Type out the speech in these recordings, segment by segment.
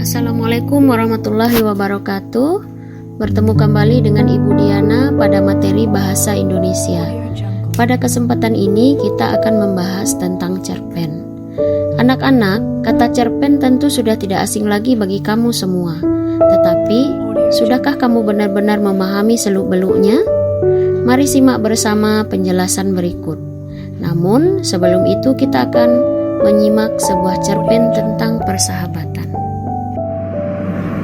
Assalamualaikum warahmatullahi wabarakatuh. Bertemu kembali dengan Ibu Diana pada materi Bahasa Indonesia. Pada kesempatan ini kita akan membahas tentang cerpen. Anak-anak, kata cerpen tentu sudah tidak asing lagi bagi kamu semua. Tetapi, sudahkah kamu benar-benar memahami seluk-beluknya? Mari simak bersama penjelasan berikut. Namun, sebelum itu kita akan menyimak sebuah cerpen tentang persahabatan.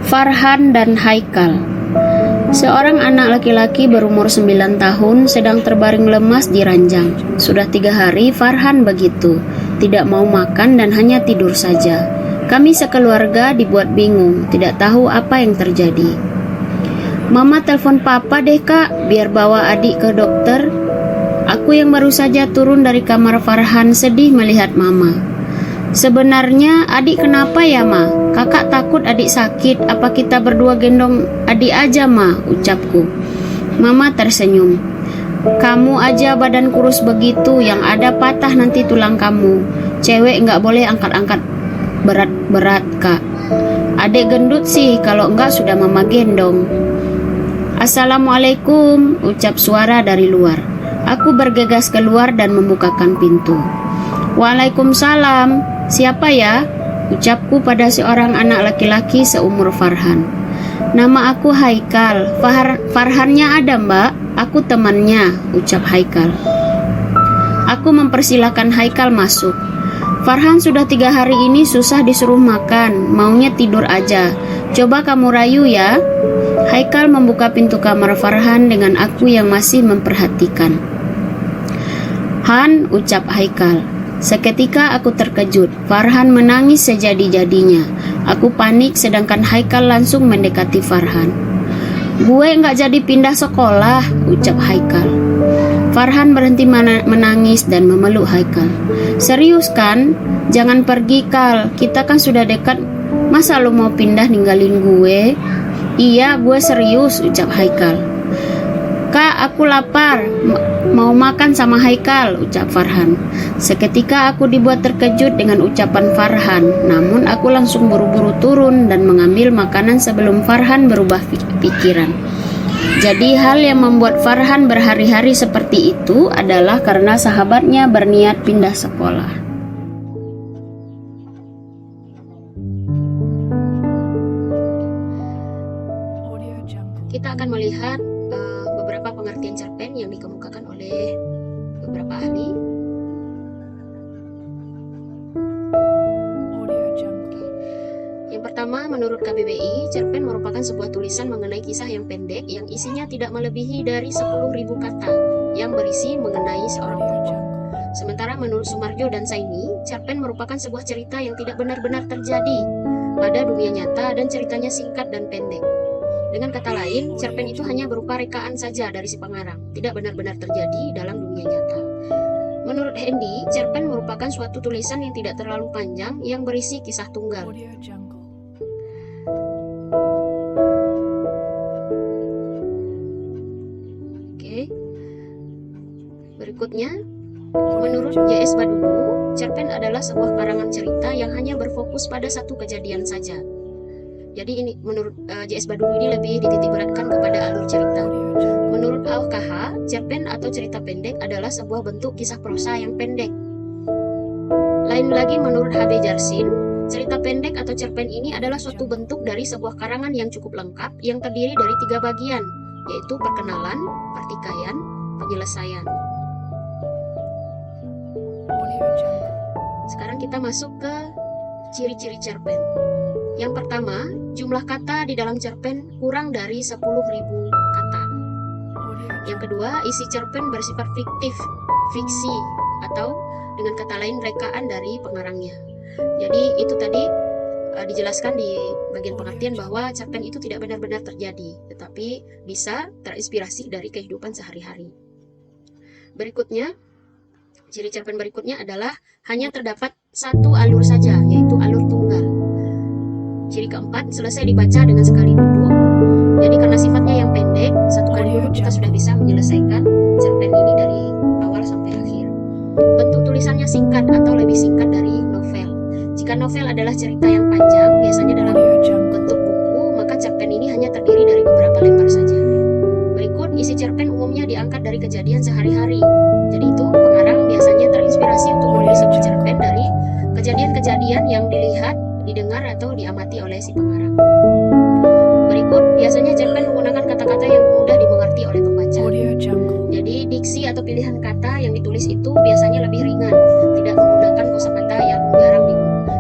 Farhan dan Haikal. Seorang anak laki-laki berumur 9 tahun sedang terbaring lemas di ranjang. Sudah 3 hari Farhan begitu, tidak mau makan dan hanya tidur saja. Kami sekeluarga dibuat bingung, tidak tahu apa yang terjadi. Mama telepon papa deh kak, biar bawa adik ke dokter. Aku yang baru saja turun dari kamar Farhan sedih melihat mama. Sebenarnya adik kenapa ya ma? Kakak takut adik sakit, apa kita berdua gendong adik aja ma? Ucapku. Mama tersenyum. Kamu aja badan kurus begitu, yang ada patah nanti tulang kamu. Cewek nggak boleh angkat-angkat berat-berat kak. Adik gendut sih, kalau enggak sudah mama gendong. Assalamualaikum, ucap suara dari luar. Aku bergegas keluar dan membukakan pintu. Waalaikumsalam. Siapa ya? Ucapku pada seorang anak laki-laki seumur Farhan. Nama aku Haikal. Farhannya ada mbak, aku temannya, ucap Haikal. Aku mempersilahkan Haikal masuk. Farhan sudah 3 hari ini susah disuruh makan, maunya tidur aja. Coba kamu rayu ya. Haikal membuka pintu kamar Farhan dengan aku yang masih memperhatikan. Han, ucap Haikal. Seketika aku terkejut. Farhan menangis sejadi-jadinya. Aku panik sedangkan Haikal langsung mendekati Farhan. Gue gak jadi pindah sekolah, ucap Haikal. Farhan berhenti menangis dan memeluk Haikal. Serius kan? Jangan pergi Kal, kita kan sudah dekat. Masa lu mau pindah ninggalin gue? Iya, gue serius, ucap Haikal. Kak, aku lapar, mau makan sama Haikal, ucap Farhan. Seketika aku dibuat terkejut dengan ucapan Farhan, namun aku langsung buru-buru turun dan mengambil makanan sebelum Farhan berubah pikiran. Jadi hal yang membuat Farhan berhari-hari seperti itu adalah karena sahabatnya berniat pindah sekolah. Kita akan melihat beberapa pengertian cerpen yang dikemukakan oleh beberapa ahli. Yang pertama, menurut KBBI, cerpen merupakan sebuah tulisan mengenai kisah yang pendek yang isinya tidak melebihi dari 10.000 kata yang berisi mengenai seorang tokoh. Sementara menurut Sumarjo dan Saini, cerpen merupakan sebuah cerita yang tidak benar-benar terjadi pada dunia nyata dan ceritanya singkat dan pendek. Dengan kata lain, cerpen itu hanya berupa rekaan saja dari si pengarang, tidak benar-benar terjadi dalam dunia nyata. Menurut Hendy, cerpen merupakan suatu tulisan yang tidak terlalu panjang yang berisi kisah tunggal. Oke. Berikutnya, menurut J.S. Badudu, cerpen adalah sebuah karangan cerita yang hanya berfokus pada satu kejadian saja. Jadi ini menurut J.S. Badudu ini lebih dititik beratkan kepada alur cerita. Menurut AOKH, cerpen atau cerita pendek adalah sebuah bentuk kisah prosa yang pendek. Lain lagi menurut H.B. Jarsin, cerita pendek atau cerpen ini adalah suatu bentuk dari sebuah karangan yang cukup lengkap yang terdiri dari 3 bagian, yaitu perkenalan, pertikaian, penyelesaian. Sekarang kita masuk ke ciri-ciri cerpen. Yang pertama, jumlah kata di dalam cerpen kurang dari 10.000 kata. Yang kedua, isi cerpen bersifat fiktif, fiksi, atau dengan kata lain rekaan dari pengarangnya. Jadi itu tadi dijelaskan di bagian pengertian bahwa cerpen itu tidak benar-benar terjadi, tetapi bisa terinspirasi dari kehidupan sehari-hari. Berikutnya, ciri cerpen berikutnya adalah hanya terdapat satu alur saja, yaitu alur tunggal. Ciri keempat, selesai dibaca dengan sekali duduk. Jadi karena sifatnya yang pendek, satu kali duduk kita sudah bisa menyelesaikan cerpen ini dari awal sampai akhir. Bentuk tulisannya singkat atau lebih singkat dari novel. Jika novel adalah cerita yang panjang, biasanya dalam berikutnya diangkat dari kejadian sehari-hari. Jadi itu pengarang biasanya terinspirasi untuk menulis sebuah cerpen dari kejadian-kejadian yang dilihat, didengar, atau diamati oleh si pengarang. Berikut, biasanya cerpen menggunakan kata-kata yang mudah dimengerti oleh pembaca. Jadi diksi atau pilihan kata yang ditulis itu biasanya lebih ringan, tidak menggunakan kosakata yang jarang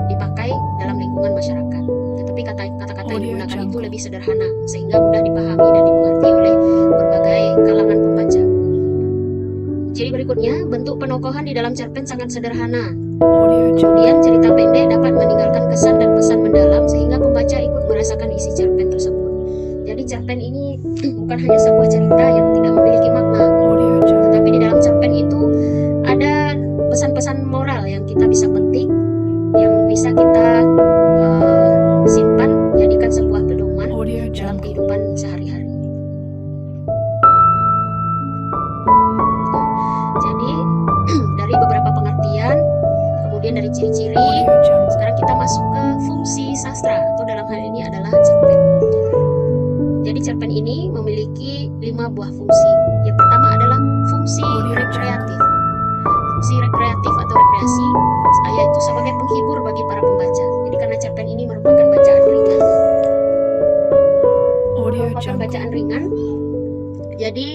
dipakai dalam lingkungan masyarakat. Tetapi kata-kata yang digunakan itu lebih sederhana, sehingga mudah dipahami dan dimengerti oleh berbagai kalangan pembaca. Ciri berikutnya, bentuk penokohan di dalam cerpen sangat sederhana. Kemudian cerita pendek dapat meninggalkan kesan dan pesan mendalam sehingga pembaca ikut merasakan isi cerpen tersebut. Jadi cerpen ini bukan hanya sebuah cerita yang tidak memiliki makna, tetapi di dalam cerpen itu ada pesan-pesan moral yang kita bisa petik, yang bisa kita simpan, jadikan sebuah pedoman dalam kehidupan sehari-hari. Jadi dari beberapa pengertian, kemudian dari ciri-ciri, sekarang kita masuk ke fungsi sastra, atau dalam hal ini adalah cerpen. Jadi cerpen ini memiliki 5 buah fungsi. Yang pertama adalah fungsi rekreatif. Fungsi rekreatif atau rekreasi, yaitu sebagai penghibur bagi para pembaca. Jadi karena cerpen ini merupakan bacaan ringan, jadi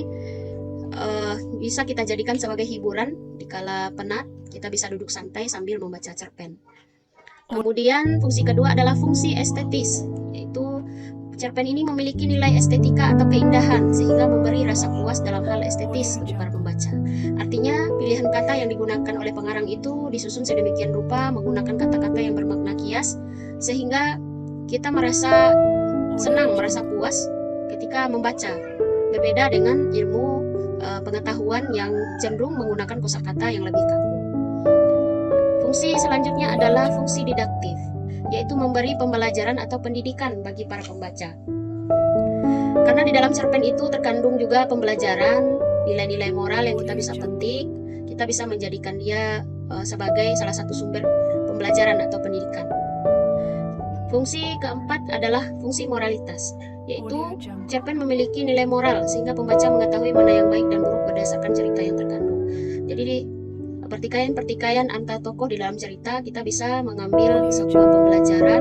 bisa kita jadikan sebagai hiburan dikala penat, kita bisa duduk santai sambil membaca cerpen. Kemudian fungsi kedua adalah fungsi estetis, yaitu cerpen ini memiliki nilai estetika atau keindahan sehingga memberi rasa puas dalam hal estetis bagi para pembaca. Artinya pilihan kata yang digunakan oleh pengarang itu disusun sedemikian rupa menggunakan kata-kata yang bermakna kias sehingga kita merasa senang, merasa puas ketika membaca. Berbeda dengan ilmu pengetahuan yang cenderung menggunakan kosakata yang lebih kaku. Fungsi selanjutnya adalah fungsi didaktif, yaitu memberi pembelajaran atau pendidikan bagi para pembaca. Karena di dalam cerpen itu terkandung juga pembelajaran, nilai-nilai moral yang kita bisa petik, kita bisa menjadikan dia sebagai salah satu sumber pembelajaran atau pendidikan. Fungsi keempat adalah fungsi moralitas, yaitu cerpen memiliki nilai moral sehingga pembaca mengetahui mana yang baik dan buruk berdasarkan cerita yang terkandung. Jadi pertikaian antar tokoh di dalam cerita kita bisa mengambil sebuah pembelajaran,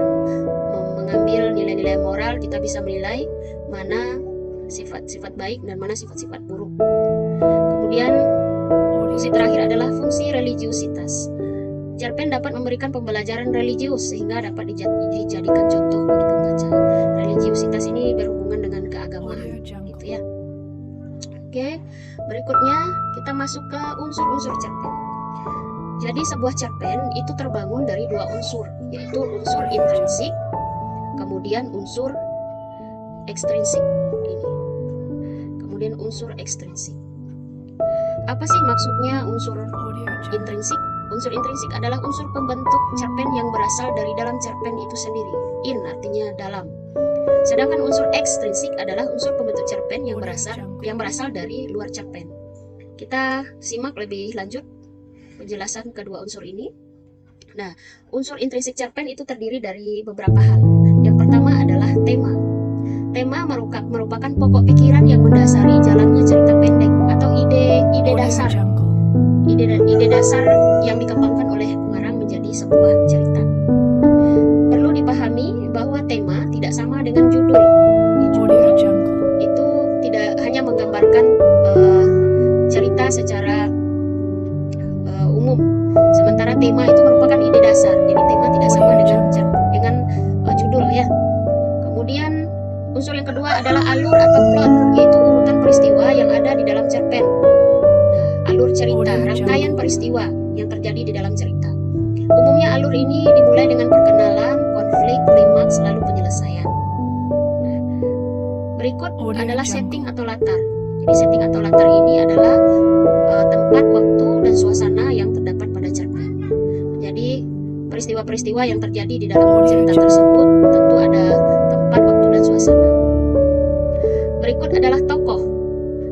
mengambil nilai-nilai moral, kita bisa menilai mana sifat-sifat baik dan mana sifat-sifat buruk. Kemudian fungsi terakhir adalah fungsi religiusitas. Cerpen dapat memberikan pembelajaran religius sehingga dapat dijadikan contoh bagi pembaca. Religiusitas ini berhubungan dengan keagamaan, gitu ya. Oke, berikutnya kita masuk ke unsur-unsur cerpen. Jadi sebuah cerpen itu terbangun dari 2 unsur, yaitu unsur intrinsik, kemudian unsur ekstrinsik. Kemudian unsur ekstrinsik. Apa sih maksudnya unsur intrinsik? Unsur intrinsik adalah unsur pembentuk cerpen yang berasal dari dalam cerpen itu sendiri. In artinya dalam. Sedangkan unsur ekstrinsik adalah unsur pembentuk cerpen yang berasal dari luar cerpen. Kita simak lebih lanjut penjelasan kedua unsur ini. Nah, unsur intrinsik cerpen itu terdiri dari beberapa hal. Yang pertama adalah tema. Tema merupakan pokok pikiran yang mendasari jalannya cerita pendek atau ide dasar. Ide dasar yang dikembangkan oleh pengarang menjadi sebuah cerita. Perlu dipahami bahwa tema tidak sama dengan judul. Judul itu tidak hanya menggambarkan cerita secara umum, sementara tema itu merupakan ide dasar. Jadi tema tidak sama dengan judul ya. Kemudian unsur yang kedua adalah alur atau plot, yaitu urutan peristiwa yang ada di dalam cerpen. Alur cerita, rangkaian peristiwa yang terjadi di dalam cerita. Umumnya alur ini dimulai dengan perkenalan, konflik, klimaks, lalu penyelesaian. Berikut adalah setting atau latar. Jadi setting atau latar ini adalah tempat, waktu, dan suasana yang terdapat pada cerpen. Jadi peristiwa-peristiwa yang terjadi di dalam cerita tersebut tentu ada tempat, waktu, dan suasana. Berikut adalah tokoh.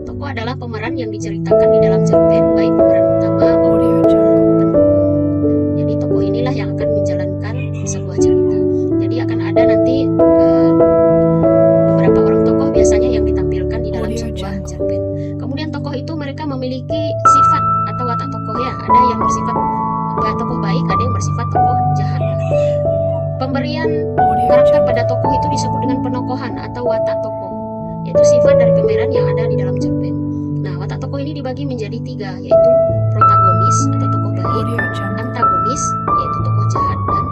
Tokoh adalah pemeran yang diceritakan di dalam cerpen, baik pemeran utama maupun pendukung. Jadi tokoh inilah yang akan menjalankan sebuah cerita. Jadi akan ada nanti beberapa orang tokoh biasanya yang ditampilkan di dalam sebuah cerpen. Kemudian tokoh tokoh ya, ada yang bersifat tokoh baik, ada yang bersifat tokoh jahat. Pemberian karakter pada tokoh itu disebut dengan penokohan atau watak tokoh, yaitu sifat dari pemeran yang ada di dalam cerpen. Nah, watak tokoh ini dibagi menjadi 3, yaitu protagonis atau tokoh baik, antagonis yaitu tokoh jahat, dan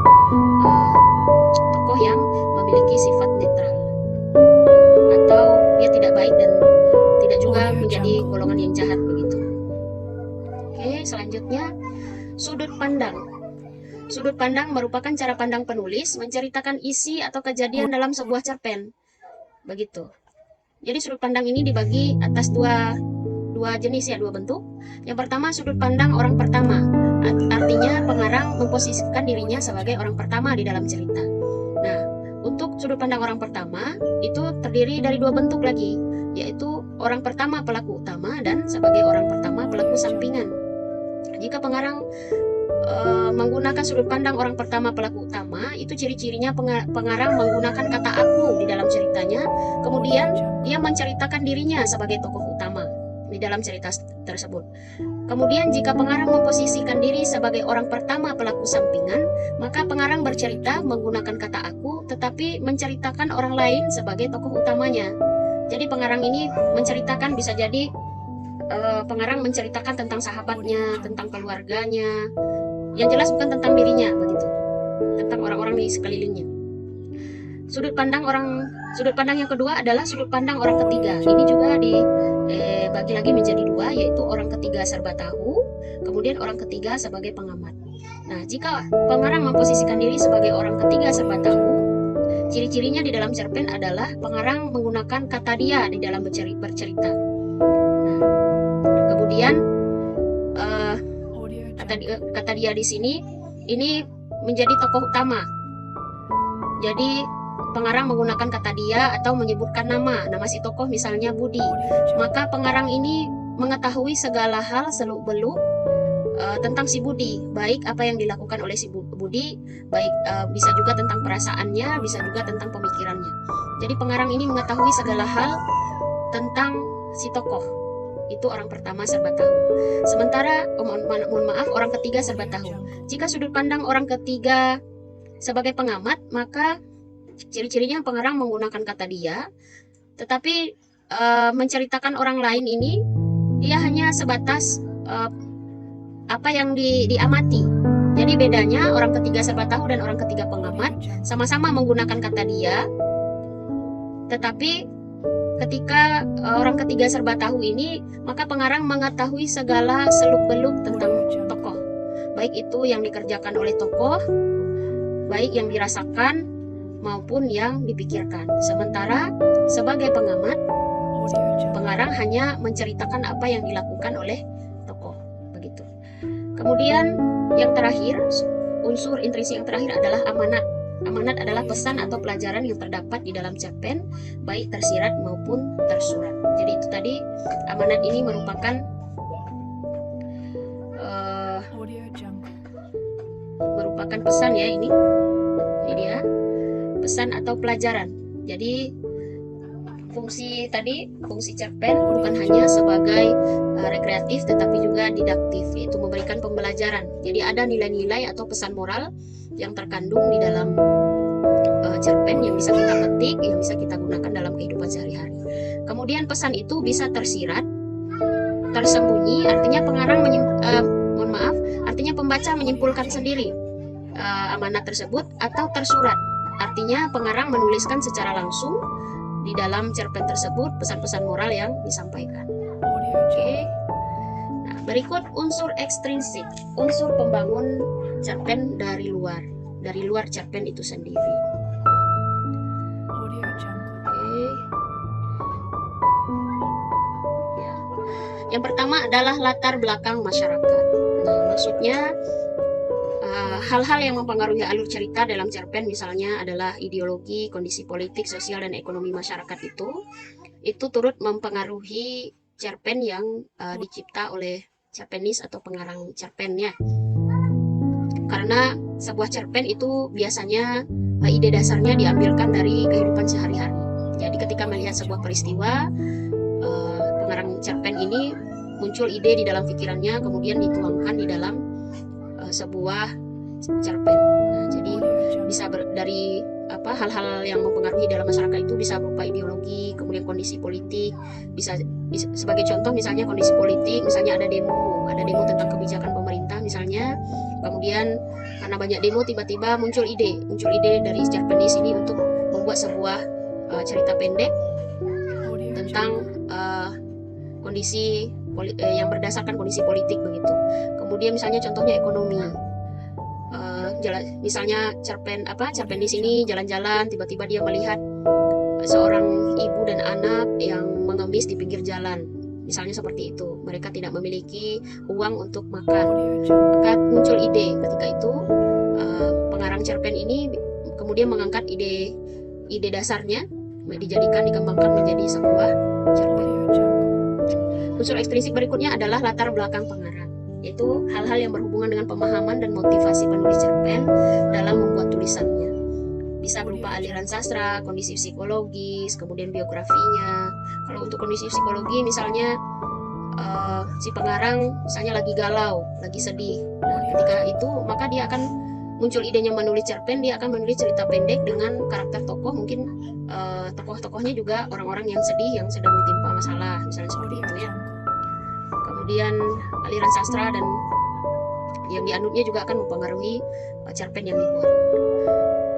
tokoh yang memiliki sifat netral atau dia tidak baik dan tidak juga menjadi golongan yang jahat begitu. Oke, selanjutnya sudut pandang. Sudut pandang merupakan cara pandang penulis menceritakan isi atau kejadian dalam sebuah cerpen. Begitu. Jadi sudut pandang ini dibagi atas dua jenis ya, 2 bentuk. Yang pertama sudut pandang orang pertama. Artinya pengarang memposisikan dirinya sebagai orang pertama di dalam cerita. Nah, untuk sudut pandang orang pertama itu terdiri dari 2 bentuk lagi, yaitu orang pertama pelaku utama dan sebagai orang pertama pelaku sampingan. Jika pengarang menggunakan sudut pandang orang pertama pelaku utama, itu ciri-cirinya pengarang menggunakan kata aku di dalam ceritanya, kemudian dia menceritakan dirinya sebagai tokoh utama di dalam cerita tersebut. Kemudian jika pengarang memposisikan diri sebagai orang pertama pelaku sampingan, maka pengarang bercerita menggunakan kata aku tetapi menceritakan orang lain sebagai tokoh utamanya. Jadi pengarang ini menceritakan, bisa jadi pengarang menceritakan tentang sahabatnya, tentang keluarganya, yang jelas bukan tentang dirinya begitu, tentang orang-orang di sekelilingnya. Sudut pandang yang kedua adalah sudut pandang orang ketiga. Ini juga dibagi lagi menjadi 2, yaitu orang ketiga serba tahu, kemudian orang ketiga sebagai pengamat. Nah, jika pengarang memposisikan diri sebagai orang ketiga serba tahu, ciri-cirinya di dalam cerpen adalah pengarang menggunakan kata dia di dalam bercerita. Nah, kemudian kata dia di sini ini menjadi tokoh utama. Jadi pengarang menggunakan kata dia atau menyebutkan nama si tokoh, misalnya Budi. Maka pengarang ini mengetahui segala hal seluk-beluk tentang si Budi, baik apa yang dilakukan oleh si Budi, baik bisa juga tentang perasaannya, bisa juga tentang pemikirannya. Jadi pengarang ini mengetahui segala hal tentang si tokoh. Itu orang pertama serba tahu. Sementara mohon maaf, orang ketiga serba tahu. Jika sudut pandang orang ketiga sebagai pengamat, maka ciri-cirinya pengarang menggunakan kata dia, tetapi menceritakan orang lain ini dia hanya sebatas apa yang diamati. Jadi bedanya orang ketiga serba tahu dan orang ketiga pengamat sama-sama menggunakan kata dia, tetapi ketika orang ketiga serba tahu ini, maka pengarang mengetahui segala seluk-beluk tentang tokoh, baik itu yang dikerjakan oleh tokoh, baik yang dirasakan maupun yang dipikirkan. Sementara sebagai pengamat, pengarang hanya menceritakan apa yang dilakukan oleh tokoh, begitu. Kemudian yang terakhir, unsur intrisi yang terakhir adalah amanat. Amanat adalah pesan atau pelajaran yang terdapat di dalam cerpen, baik tersirat maupun tersurat. Jadi itu tadi, amanat ini merupakan pesan ya, ini dia pesan atau pelajaran. Jadi fungsi cerpen bukan hanya sebagai rekreatif tetapi juga didaktif, yaitu memberikan pembelajaran. Jadi ada nilai-nilai atau pesan moral yang terkandung di dalam cerpen yang bisa kita petik, yang bisa kita gunakan dalam kehidupan sehari-hari. Kemudian pesan itu bisa tersirat, tersembunyi, artinya artinya pembaca menyimpulkan sendiri amanat tersebut, atau tersurat, artinya pengarang menuliskan secara langsung di dalam cerpen tersebut pesan-pesan moral yang disampaikan. Oke. Nah, berikut unsur ekstrinsik, unsur pembangun cerpen dari luar cerpen itu sendiri. Oke. Ya. Yang pertama adalah latar belakang masyarakat. Nah, maksudnya hal-hal yang mempengaruhi alur cerita dalam cerpen misalnya adalah ideologi, kondisi politik, sosial, dan ekonomi masyarakat itu turut mempengaruhi cerpen yang dicipta oleh cerpenis atau pengarang cerpennya. Karena sebuah cerpen itu biasanya ide dasarnya diambilkan dari kehidupan sehari-hari. Jadi ketika melihat sebuah peristiwa, pengarang cerpen ini muncul ide di dalam pikirannya, kemudian dituangkan di dalam sebuah cerpen. Nah, jadi bisa dari hal-hal yang mempengaruhi dalam masyarakat itu bisa berupa ideologi, kemudian kondisi politik, bisa sebagai contoh misalnya kondisi politik, misalnya ada demo tentang kebijakan pemerintah misalnya, kemudian karena banyak demo tiba-tiba muncul ide dari cerpenis ini untuk membuat sebuah cerita pendek tentang kondisi yang berdasarkan kondisi politik begitu. Kemudian misalnya contohnya ekonomi. Misalnya cerpen di sini jalan-jalan, tiba-tiba dia melihat seorang ibu dan anak yang mengemis di pinggir jalan, misalnya seperti itu. Mereka tidak memiliki uang untuk makan, maka muncul ide. Ketika itu pengarang cerpen ini kemudian mengangkat ide dasarnya, dikembangkan menjadi sebuah cerpen. Unsur ekstrinsik berikutnya adalah latar belakang pengarang, yaitu hal-hal yang berhubungan dengan pemahaman dan motivasi penulis cerpen dalam membuat tulisannya. Bisa berupa aliran sastra, kondisi psikologis, kemudian biografinya. Kalau untuk kondisi psikologi misalnya si pengarang misalnya lagi galau, lagi sedih. Nah, ketika itu maka dia akan muncul idenya menulis cerpen, dia akan menulis cerita pendek dengan karakter tokoh, mungkin tokoh-tokohnya juga orang-orang yang sedih, yang sedang ditimpa masalah, misalnya seperti itu ya. Kemudian aliran sastra dan yang dianutnya juga akan mempengaruhi cerpen yang dibuat.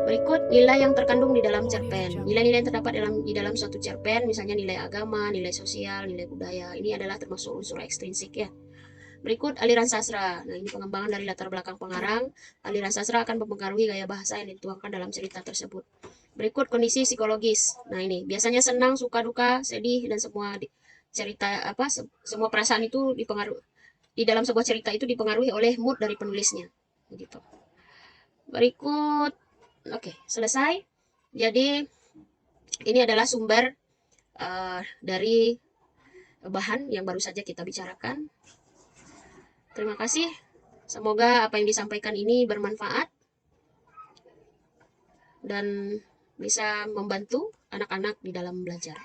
Berikut nilai yang terkandung di dalam cerpen. Nilai-nilai yang terdapat di dalam suatu cerpen, misalnya nilai agama, nilai sosial, nilai budaya. Ini adalah termasuk unsur ekstrinsik ya. Berikut aliran sastra. Nah, ini pengembangan dari latar belakang pengarang. Aliran sastra akan mempengaruhi gaya bahasa yang dituangkan dalam cerita tersebut. Berikut kondisi psikologis. Nah, ini biasanya senang, suka, duka, sedih, dan semua cerita semua perasaan itu dipengaruhi di dalam sebuah cerita itu dipengaruhi oleh mood dari penulisnya. Begitu. Berikut, oke, selesai. Jadi ini adalah sumber dari bahan yang baru saja kita bicarakan. Terima kasih. Semoga apa yang disampaikan ini bermanfaat dan bisa membantu anak-anak di dalam belajar.